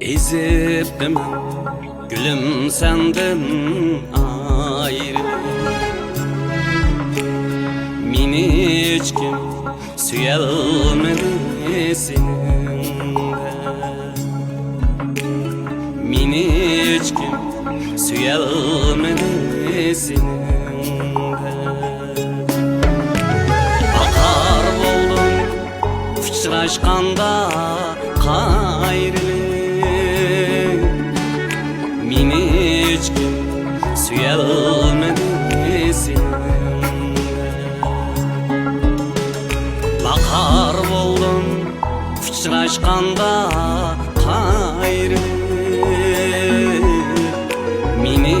Eziptim gülüm senden ayrı. Meni hiç kim suyalmadi seninde. Meni hiç kim suyalmadi seninde. Bakar boldum uçraşkanda qayrilik. Meni hiç kim suyalmadi seninde. Bakar boldum uçraşkanda qayrilik. Meni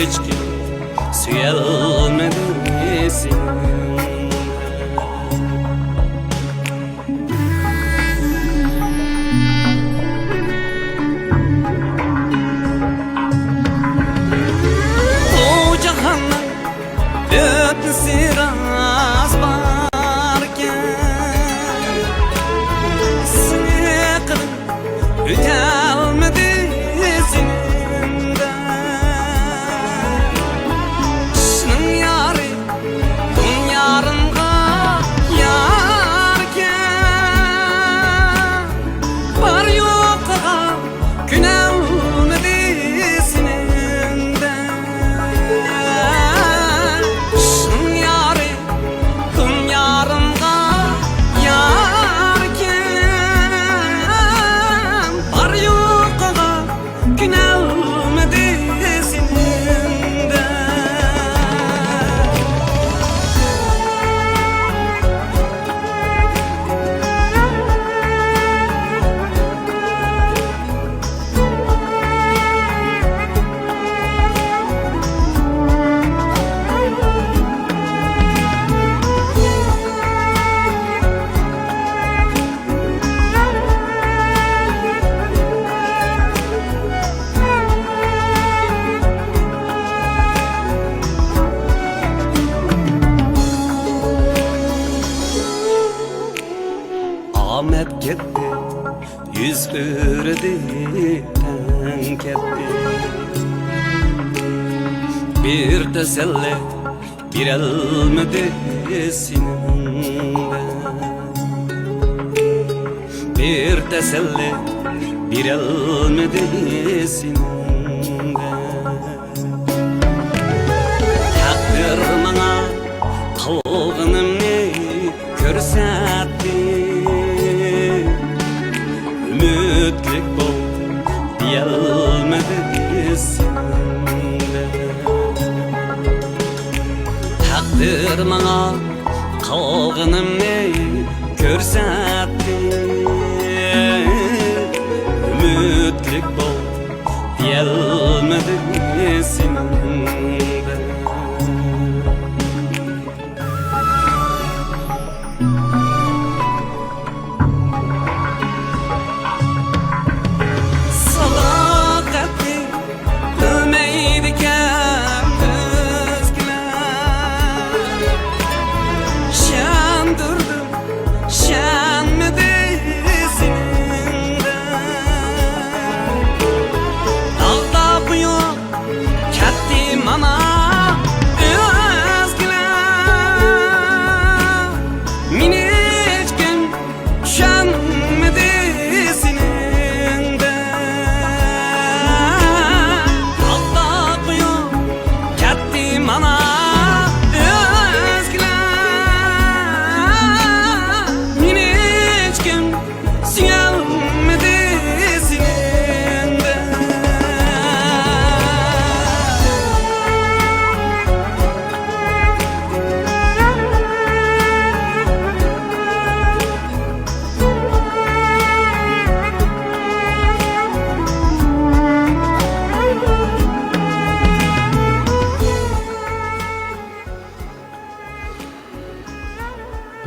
hiç kim suyalmadi seninde. Siraz barken sıkın ütelmedi seninde. Şunun yarı bunun yarınga yarken var yokka günelmedi seninde. Ahmet gitti, yüz öredi, ten ketti. Bir teselli, bir elmedi seninde. Bir teselli, bir elmedi seninde. Takdir bana kılgınımni körsetti. Ümitlik bol diyelmedi seninde. Takdir bana kılgınımni körsetti. Ümitlik bol diyelmedi seninde.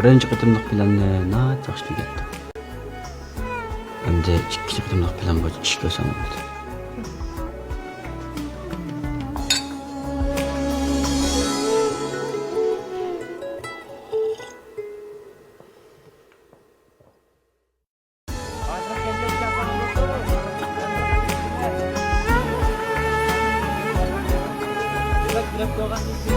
Birinchi qitimliq planni nat yaxshi tugatdi. Endi ikkinchi qitimliq plan bo'yicha ishga o'tamiz. Yo'q,